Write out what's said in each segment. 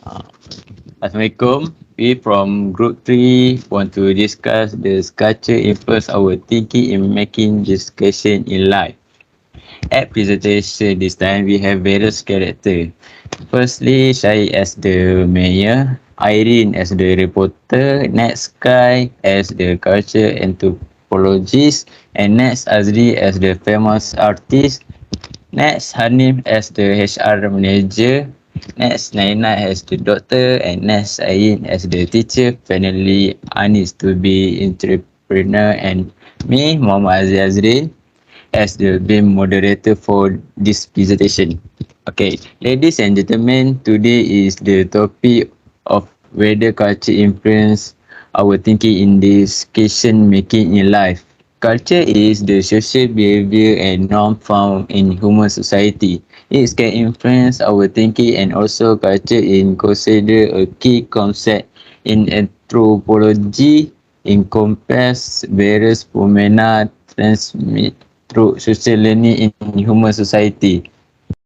Uh, Assalamualaikum. We from Group 3 want to discuss the culture influence our thinking in making discussion in life. At presentation this time, we have various characters. Firstly, Syed as the mayor, Irene as the reporter, next Sky as the culture anthropologist, and next Azri as the famous artist. Next, Hanif as the HR manager. Next, Naina as the doctor. And next, Ain as the teacher. Finally, Anis to be entrepreneur. And me, Muhammad Aziz Azrin, as the being moderator for this presentation. Okay, ladies and gentlemen, today is the topic of whether culture influence our thinking in decision making in life. Culture is the social behavior and norm found in human society. It can influence our thinking and also culture in consider a key concept in anthropology encompass various phenomena transmit through social learning in human society.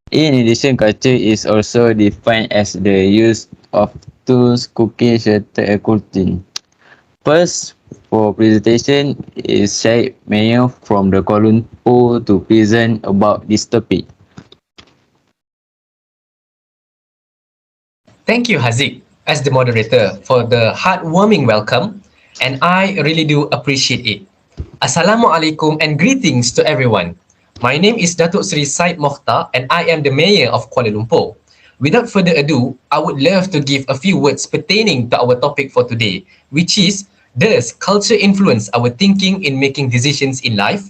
In addition, culture is also defined as the use of tools, cooking, shelter, and clothing. First, for presentation is Syed Mayor from the Kuala Lumpur to present about this topic. Thank you, Haziq, as the moderator, for the heartwarming welcome, and I really do appreciate it. Assalamualaikum and greetings to everyone. My name is Datuk Sri Said Mokhtar, and I am the Mayor of Kuala Lumpur. Without further ado, I would love to give a few words pertaining to our topic for today, which is, does culture influence our thinking in making decisions in life?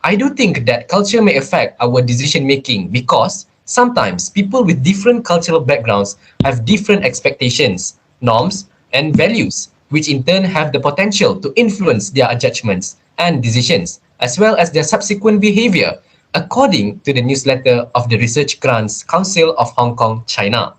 I do think that culture may affect our decision making because sometimes people with different cultural backgrounds have different expectations, norms, and values, which in turn have the potential to influence their judgments and decisions, as well as their subsequent behavior, according to the newsletter of the Research Grants Council of Hong Kong, China.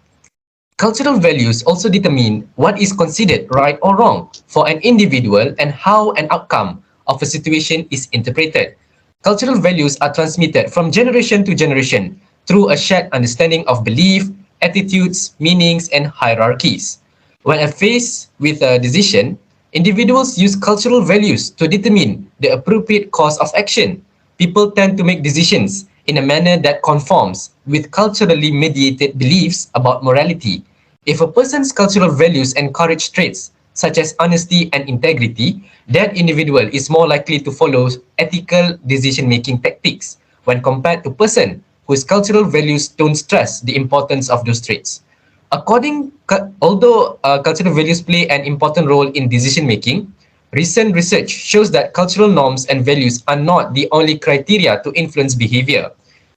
Cultural values also determine what is considered right or wrong for an individual and how an outcome of a situation is interpreted. Cultural values are transmitted from generation to generation through a shared understanding of belief, attitudes, meanings, and hierarchies. When faced with a decision, individuals use cultural values to determine the appropriate course of action. People tend to make decisions in a manner that conforms with culturally mediated beliefs about morality. If a person's cultural values encourage traits such as honesty and integrity, that individual is more likely to follow ethical decision-making tactics when compared to person whose cultural values don't stress the importance of those traits. Although cultural values play an important role in decision making, recent research shows that cultural norms and values are not the only criteria to influence behavior.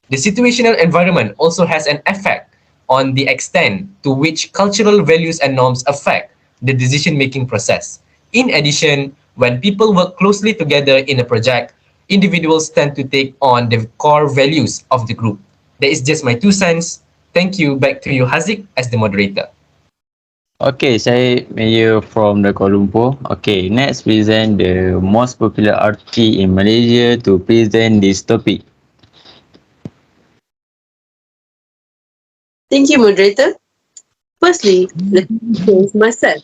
The situational environment also has an effect on the extent to which cultural values and norms affect the decision making process. In addition, when people work closely together in a project, individuals tend to take on the core values of the group. That is just my 2 cents. Thank you. Back to you, Haziq, as the moderator. Okay, saya Mayor from the Kuala Lumpur. Okay, next present the most popular artist in Malaysia to present this topic. Thank you, moderator. Firstly, let me introduce myself.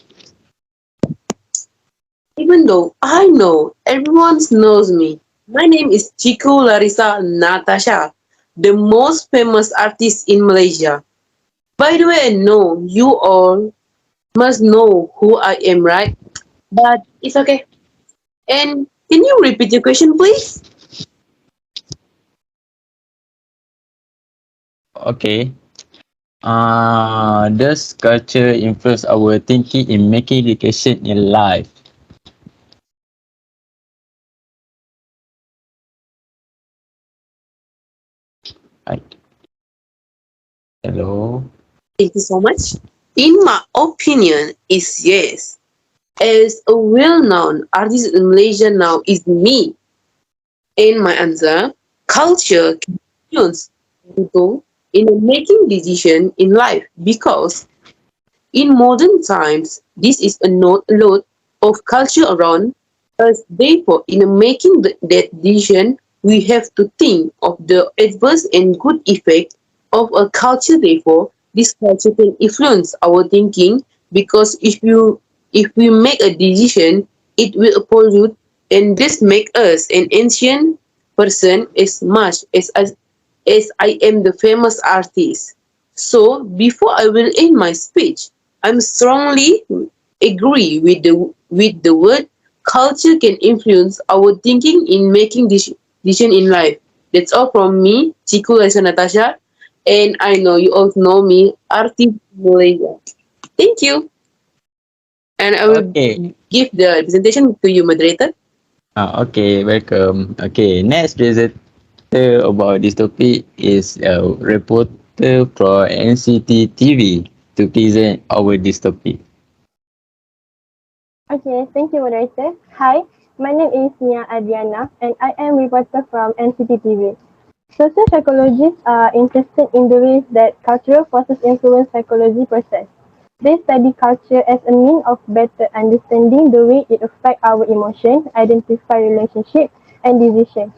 Even though I know everyone knows me, my name is Chiku Larissa Natasha, the most famous artist in Malaysia. By the way, I know you all must know who I am, right? But it's okay. And can you repeat your question, please? Okay. Does culture influence our thinking in making education in life? Right. Hello. Thank you so much. In my opinion, is yes. As a well-known artist in Malaysia now is me. And my answer, culture can influence people in making decision in life because in modern times, this is a lot of culture around us. Therefore, in making that decision, we have to think of the adverse and good effect of a culture. Therefore, this culture can influence our thinking, because if we make a decision, it will pollute, and this make us an ancient person as much as I am the famous artist. So before I will end my speech, I'm strongly agree with the word culture can influence our thinking in making decision in life. That's all from me, Chiku Lisa Natasha, and I know you all know me, Arti Malaysia. Thank you, and I will Okay. give the presentation to you, moderator. Okay, welcome. Okay, next presenter about this topic is a reporter from NCT TV to present our this topic. Okay, thank you, moderator. Hi, my name is Nia Adriana, and I am reporter from NCTTV. Social psychologists are interested in the ways that cultural forces influence psychology process. They study culture as a means of better understanding the way it affects our emotions, identify relationships, and decisions.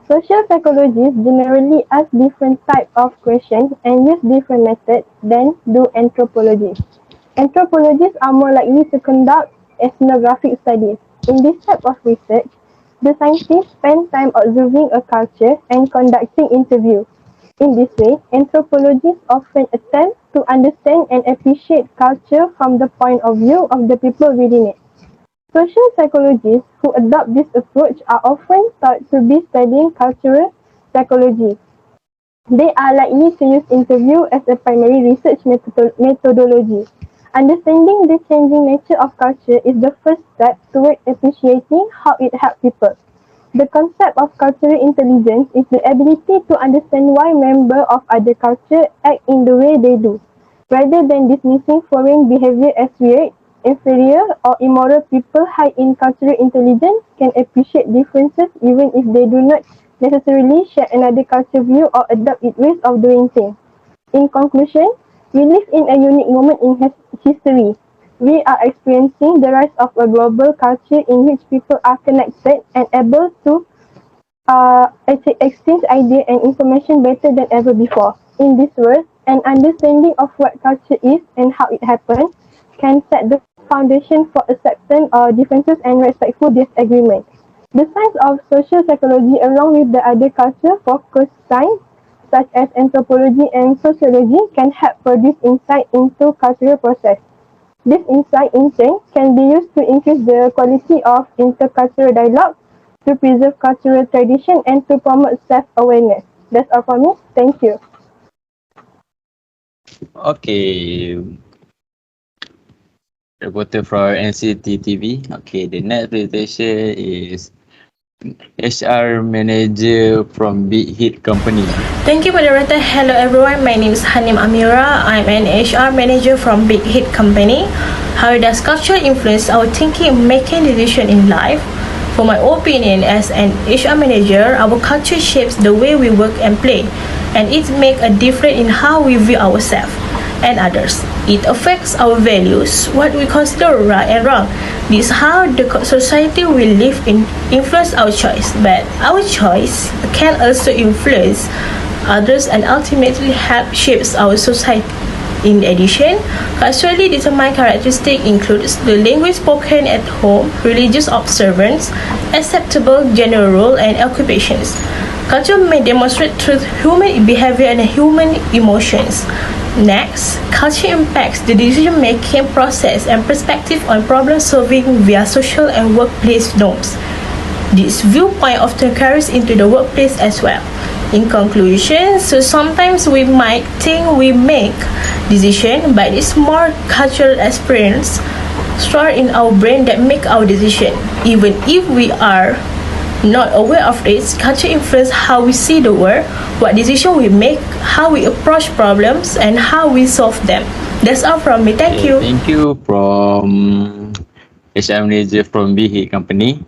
Social psychologists generally ask different types of questions and use different methods than do anthropologists. Anthropologists are more likely to conduct ethnographic studies. In this type of research, the scientists spend time observing a culture and conducting interviews. In this way, anthropologists often attempt to understand and appreciate culture from the point of view of the people within it. Social psychologists who adopt this approach are often thought to be studying cultural psychology. They are likely to use interview as a primary research methodology. Understanding the changing nature of culture is the first step toward appreciating how it helps people. The concept of cultural intelligence is the ability to understand why members of other culture act in the way they do. Rather than dismissing foreign behavior as weird, inferior, or immoral, people high in cultural intelligence can appreciate differences even if they do not necessarily share another culture view or adopt its ways of doing things. In conclusion, we live in a unique moment in history. We are experiencing the rise of a global culture in which people are connected and able to exchange ideas and information better than ever before. In this world, an understanding of what culture is and how it happens can set the foundation for acceptance of differences and respectful disagreement. The science of social psychology, along with the other culture-focused science such as anthropology and sociology, can help produce insight into cultural process. This insight, in turn, can be used to increase the quality of intercultural dialogue, to preserve cultural tradition, and to promote self-awareness. That's all for me. Thank you. Okay, reporter from NCT TV. Okay, the next presentation is HR manager from Big Hit Company. Thank you, moderator. Hello, everyone. My name is Hanim Amira. I'm an HR manager from Big Hit Company. How does culture influence our thinking and making decisions in life? For my opinion, as an HR manager, our culture shapes the way we work and play, and it makes a difference in how we view ourselves and others. It affects our values, what we consider right and wrong. This is how the society we live in influence our choice, but our choice can also influence others and ultimately help shapes our society. In addition, culturally determined characteristics include the language spoken at home, religious observance, acceptable gender role, and occupations. Culture may demonstrate through human behavior and human emotions. Next, culture impacts the decision-making process and perspective on problem-solving via social and workplace norms. This viewpoint often carries into the workplace as well. In conclusion, so sometimes we might think we make decision, but it's more cultural experience stored in our brain that make our decision. Even if we are not aware of this, culture influence how we see the world, what decision we make, how we approach problems, and how we solve them. That's all from me. Thank you. Thank you from HR manager from Big Hit Company.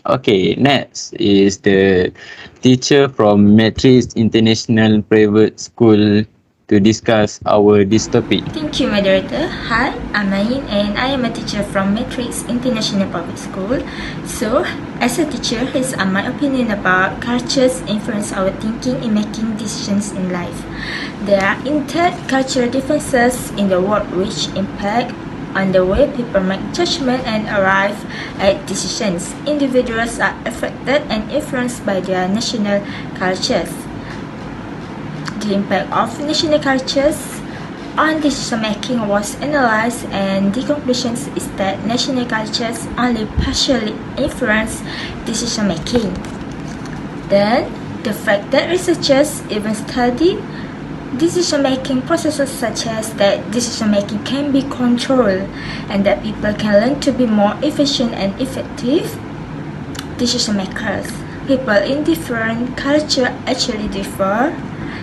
Okay, next is the teacher from Matrix International Private School to discuss this topic. Thank you, moderator. Hi, I'm Ain and I am a teacher from Matrix International Public School. So, as a teacher, here's my opinion about cultures influence our thinking in making decisions in life. There are intercultural differences in the world which impact on the way people make judgment and arrive at decisions. Individuals are affected and influenced by their national cultures. The impact of national cultures on decision making was analyzed, and the conclusion is that national cultures only partially influence decision making. Then, the fact that researchers even study decision-making processes such as that decision-making can be controlled and that people can learn to be more efficient and effective decision-makers. People in different cultures actually differ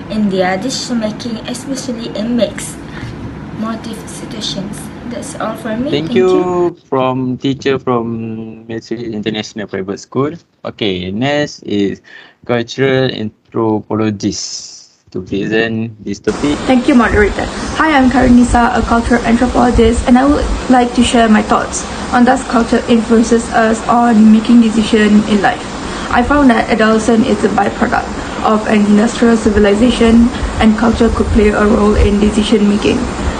in their decision-making, especially in mixed motive situations. That's all for me. Thank you from teacher from Matrix International Private School. Okay, next is cultural anthropologist to present this topic. Thank you, moderator. Hi, I'm Karinisa, a cultural anthropologist, and I would like to share my thoughts on thus culture influences us on making decisions in life. I found that adolescence is a byproduct of an industrial civilization, and culture could play a role in decision making.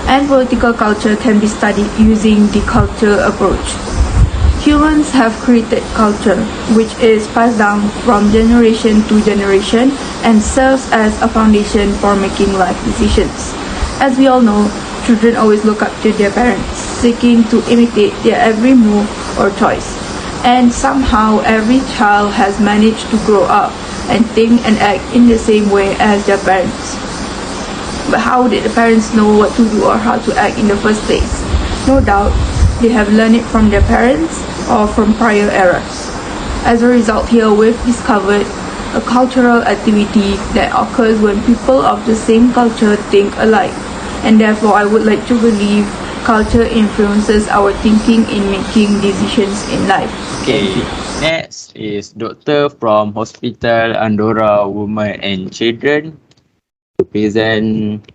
And political culture can be studied using the culture approach. Humans have created culture, which is passed down from generation to generation and serves as a foundation for making life decisions. As we all know, children always look up to their parents, seeking to imitate their every move or choice. And somehow every child has managed to grow up and think and act in the same way as their parents. But how did the parents know what to do or how to act in the first place? No doubt, they have learned it from their parents or from prior eras. As a result, here we've discovered a cultural activity that occurs when people of the same culture think alike, and therefore I would like to believe culture influences our thinking in making decisions in life. Okay, next is doctor from Hospital Andorra Women and Children to present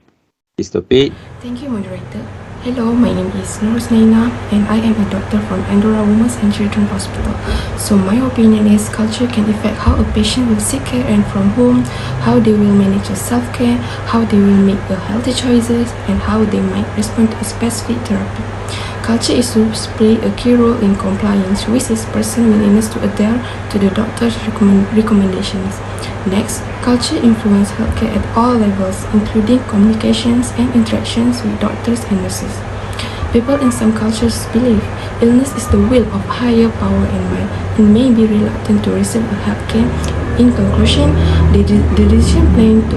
this topic. Thank you, moderator. Hello, my name is Nur Snaina and I am a doctor from Andorra Women's and Children's Hospital. So my opinion is culture can affect how a patient will seek care and from whom, how they will manage their self-care, how they will make the healthy choices, and how they might respond to a specific therapy. Culture is to play a key role in compliance, which is person's willingness to adhere to the doctor's recommendations. Next, culture influences healthcare at all levels, including communications and interactions with doctors and nurses. People in some cultures believe illness is the will of higher power and might, and may be reluctant to receive healthcare. In conclusion, the decision plan to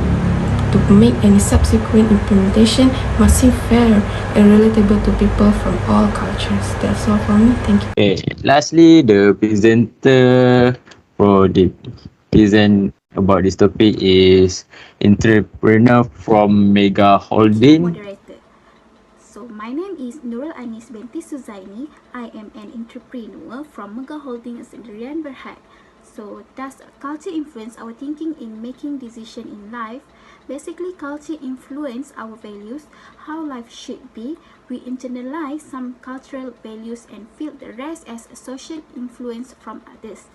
make any subsequent implementation must seem fair and relatable to people from all cultures. That's all from me. Thank you. Okay, lastly, the presenter for the present about this topic is entrepreneur from Mega Holding. Moderator. So my name is Nurul Anis binti Suzaini. I am an entrepreneur from Mega Holding Sendirian Berhad. So does culture influence our thinking in making decisions in life? Basically, culture influence our values, how life should be. We internalize some cultural values and feel the rest as a social influence from others.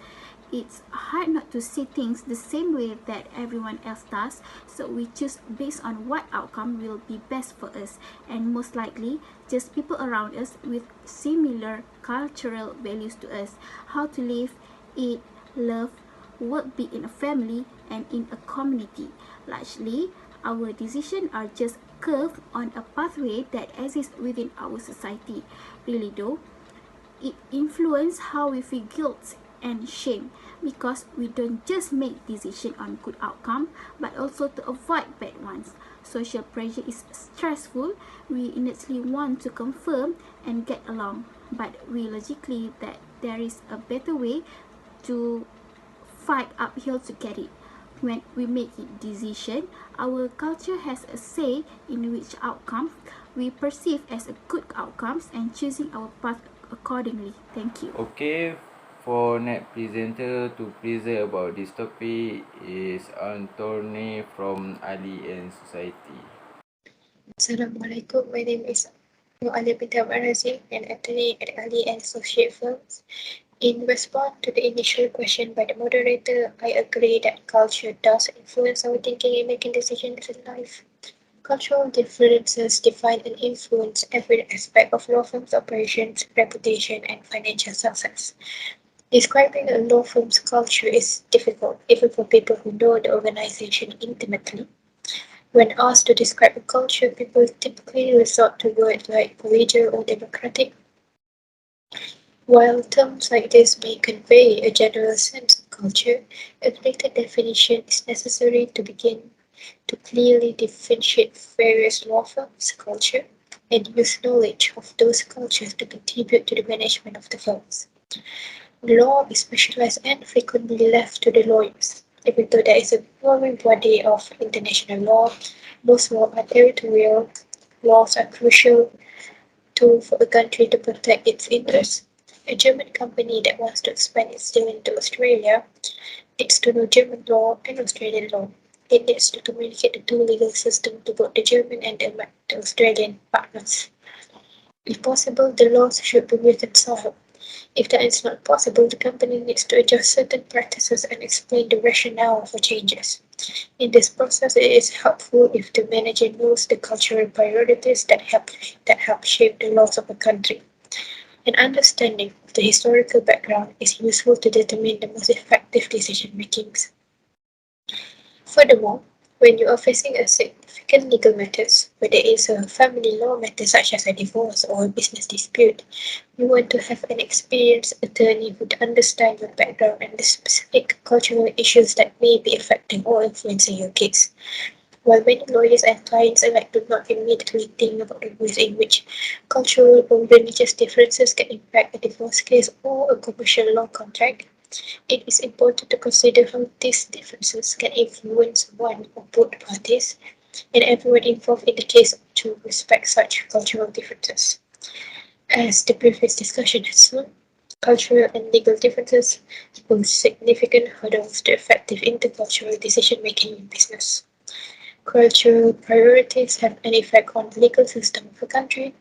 It's hard not to see things the same way that everyone else does, so we choose based on what outcome will be best for us, and most likely just people around us with similar cultural values to us, how to live, eat, love, work, be in a family and in a community. Largely, our decisions are just curved on a pathway that exists within our society. Really though, it influences how we feel guilt and shame, because we don't just make decisions on good outcome but also to avoid bad ones. Social pressure is stressful. We innately want to confirm and get along, but we logically that there is a better way to fight uphill to get it. When we make a decision, our culture has a say in which outcome we perceive as a good outcomes and choosing our path accordingly. Thank you. Okay, for next presenter to present about this topic is Anthony from Ali and Society. Assalamualaikum. My name is Nur Ali Binti Razim, an attorney at Ali and Associate Firms. In response to the initial question by the moderator, I agree that culture does influence our thinking in making decisions in life. Cultural differences define and influence every aspect of law firm's operations, reputation, and financial success. Describing a law firm's culture is difficult, even for people who know the organization intimately. When asked to describe a culture, people typically resort to words like collegial or democratic. While terms like this may convey a general sense of culture, a greater definition is necessary to begin to clearly differentiate various law firms' culture and use knowledge of those cultures to contribute to the management of the firms. Law is specialized and frequently left to the lawyers. Even though there is a growing body of international law, most laws are territorial. Laws are crucial tool for a country to protect its interests. A German company that wants to expand its deal into Australia needs to know German law and Australian law. It needs to communicate the two legal systems to both the German and the Australian partners. If possible, the laws should be reconciled. If that is not possible, the company needs to adjust certain practices and explain the rationale for changes. In this process, it is helpful if the manager knows the cultural priorities that help shape the laws of a country. An understanding of the historical background is useful to determine the most effective decision makings. Furthermore, when you are facing a significant legal matters, whether it's a family law matter such as a divorce or a business dispute, you want to have an experienced attorney who understands your background and the specific cultural issues that may be affecting or influencing your case. While many lawyers and clients alike do not immediately think about the ways in which cultural or religious differences can impact a divorce case or a commercial law contract, it is important to consider how these differences can influence one or both parties, and everyone involved in the case to respect such cultural differences. As the previous discussion has shown, cultural and legal differences pose significant hurdles to effective intercultural decision-making in business. Cultural priorities have an effect on the legal system of a country,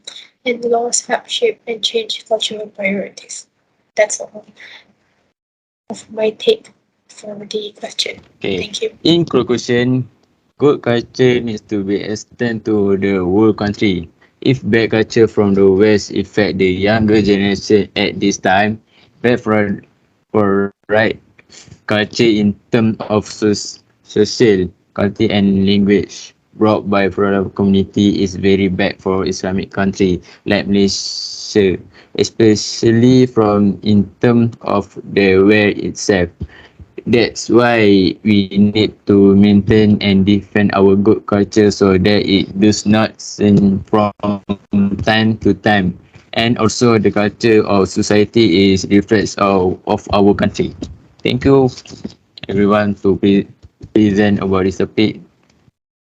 and laws help shape and change cultural priorities. That's all of my take for the question. Okay. Thank you. In conclusion, good culture needs to be extended to the whole country. If bad culture from the West affect the younger generation at this time, bad for right culture in terms of social, culture and language brought by foreign community is very bad for Islamic country like Malaysia, especially from in terms of the way itself. That's why we need to maintain and defend our good culture so that it does not sin from time to time. And also the culture of society is reflects of our country. Thank you everyone to present about this topic.